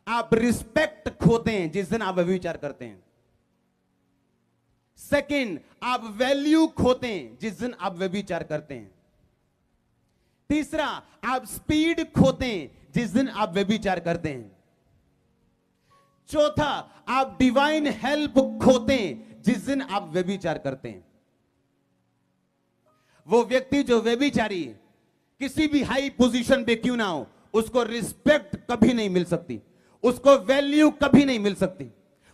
आप रिस्पेक्ट खोते हैं जिस दिन आप व्यभिचार करते हैं। सेकंड, आप वैल्यू खोते हैं जिस दिन आप व्यभिचार करते हैं। तीसरा, आप स्पीड खोते हैं जिस दिन आप व्यभिचार करते हैं। चौथा, आप डिवाइन हेल्प खोते हैं जिस दिन आप व्यभिचार करते हैं। वो व्यक्ति जो व्यभिचारी है, किसी भी हाई पोजीशन पे क्यों ना हो, उसको रिस्पेक्ट कभी नहीं मिल सकती, उसको वैल्यू कभी नहीं मिल सकती,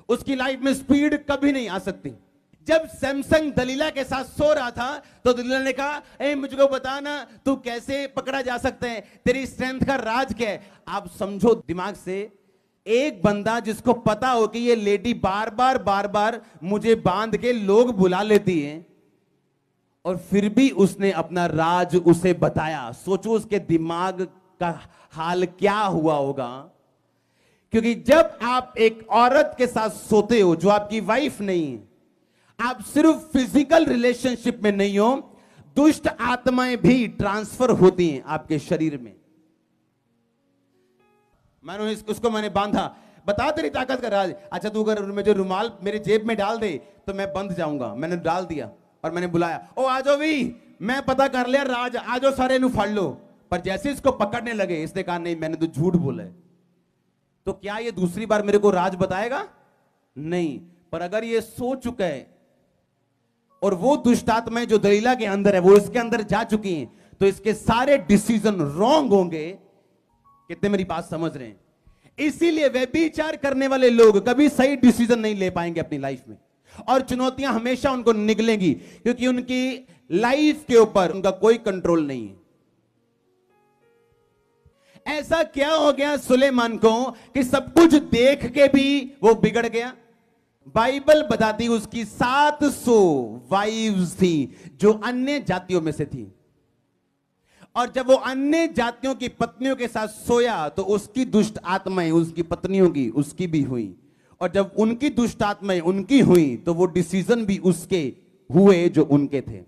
उसकी लाइफ में स्पीड कभी नहीं आ सकती। जब सैमसंग दलीला के साथ सो रहा था तो दलीला ने कहा, ए मुझको बता ना, तू कैसे पकड़ा जा सकता है, तेरी स्ट्रेंथ का राज क्या है। आप समझो दिमाग से, एक बंदा जिसको पता हो कि ये लेडी बार बार मुझे बांध के लोग बुला लेती है, और फिर भी उसने अपना राज उसे बताया। सोचो उसके दिमाग का हाल क्या हुआ होगा। क्योंकि जब आप एक औरत के साथ सोते हो जो आपकी वाइफ नहीं है, आप सिर्फ फिजिकल रिलेशनशिप में नहीं हो, दुष्ट आत्माएं भी ट्रांसफर होती हैं आपके शरीर में। मैंने बांधा, बता तेरी ताकत का राज। अच्छा तू अगर मुझे रुमाल मेरे जेब में डाल दे तो मैं बंध जाऊंगा। मैंने डाल दिया और मैंने बुलाया, ओ आ जाओ भी, मैं पता कर लिया राज, आ जाओ सारे नु फाड़ लो। पर जैसे इसको पकड़ने लगे, इसने कहा नहीं मैंने तो झूठ बोला है। तो क्या ये दूसरी बार मेरे को राज बताएगा? नहीं। पर अगर ये सो चुका है और वो दुष्ट आत्माएं जो दलीला के अंदर है वो इसके अंदर जा चुकी हैं, तो इसके सारे डिसीजन रॉन्ग होंगे। कितने मेरी बात समझ रहे हैं? इसीलिए व्यभिचार करने वाले लोग कभी सही डिसीजन नहीं ले पाएंगे अपनी लाइफ में, और चुनौतियां हमेशा उनको निगलेंगी, क्योंकि उनकी लाइफ के ऊपर उनका कोई कंट्रोल नहीं है। ऐसा क्या हो गया सुलेमान को कि सब कुछ देख के भी वो बिगड़ गया? बाइबल बताती उसकी 700 वाइव्स थी जो अन्य जातियों में से थी, और जब वो अन्य जातियों की पत्नियों के साथ सोया तो उसकी दुष्ट आत्माएं उसकी पत्नियों की उसकी भी हुई, और जब उनकी दुष्ट आत्माएं उनकी हुई तो वो डिसीजन भी उसके हुए जो उनके थे।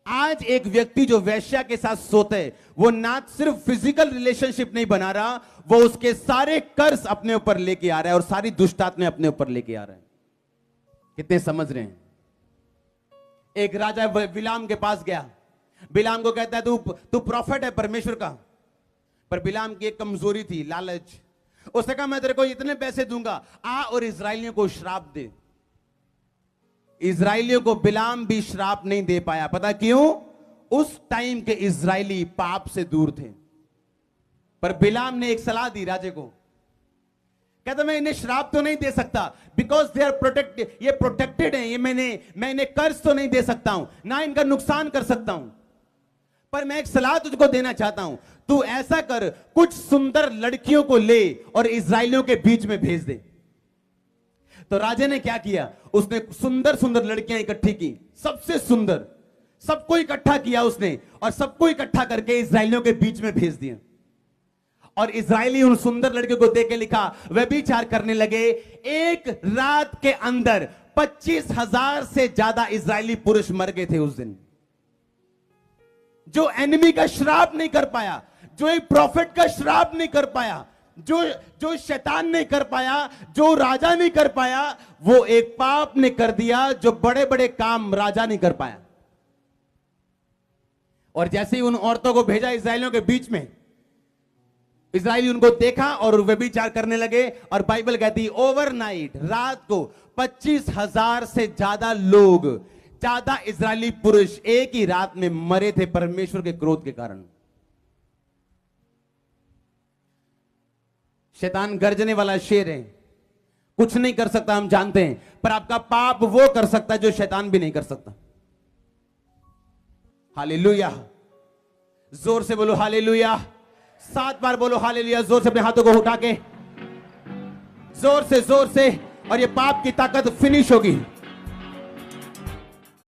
आज एक व्यक्ति जो वेश्या के साथ सोते है, वो ना सिर्फ फिजिकल रिलेशनशिप नहीं बना रहा, वो उसके सारे कर्ज अपने ऊपर लेके आ रहा है और सारी दुष्ट आत्माएं अपने ऊपर लेके आ रहा है। कितने समझ रहे हैं? एक राजा बिलाम के पास गया, बिलाम को कहता है तू प्रॉफिट है परमेश्वर का। पर बिलाम की एक कमजोरी थी, लालच। उसने कहा मैं तेरे को इतने पैसे दूंगा, आ और इजराइलियों को श्राप दे। इजराइलियों को बिलाम भी श्राप नहीं दे पाया। पता क्यों? उस टाइम के इजराइली पाप से दूर थे। पर बिलाम ने एक सलाह दी राजे को, कहता मैं इन्हें श्राप तो नहीं दे सकता, बिकॉज दे आर प्रोटेक्टेड, ये प्रोटेक्टेड है, ये मैं इन्हें कर्ज तो नहीं दे सकता हूं, ना इनका नुकसान कर सकता हूं। पर मैं एक सलाह तुझको देना चाहता हूं, तू ऐसा कर, कुछ सुंदर लड़कियों को ले और इजराइलियों के बीच में भेज दे। तो राजा ने क्या किया? उसने सुंदर सुंदर लड़कियां इकट्ठी की, सबसे सुंदर, सबको इकट्ठा किया उसने, और सबको इकट्ठा करके इजराइलियों के बीच में भेज दिया। और इजराइली उन सुंदर लड़कियों को देख के लिखा व्यभिचार करने लगे। एक रात के अंदर 25,000 से ज्यादा इजरायली पुरुष मर गए थे उस दिन। जो एनिमी का श्राप नहीं कर पाया, जो एक प्रॉफिट का श्राप नहीं कर पाया, जो शैतान नहीं कर पाया, जो राजा नहीं कर पाया, वो एक पाप ने कर दिया जो बड़े बड़े काम राजा नहीं कर पाया। और जैसे ही उन औरतों को भेजा इजराइलियों के बीच में, इजराइली उनको देखा और व्यभिचार करने लगे। और बाइबल कहती है ओवरनाइट, रात को 25,000 से ज्यादा लोग, ज्यादा इजरायली पुरुष एक ही रात में मरे थे परमेश्वर के क्रोध के कारण। शैतान गर्जने वाला शेर है, कुछ नहीं कर सकता हम जानते हैं, पर आपका पाप वो कर सकता है जो शैतान भी नहीं कर सकता। हालेलुया, जोर से बोलो हालेलुया, 7 बार बोलो हालेलुया, जोर से अपने हाथों को उठा के, जोर से, और ये पाप की ताकत फिनिश होगी।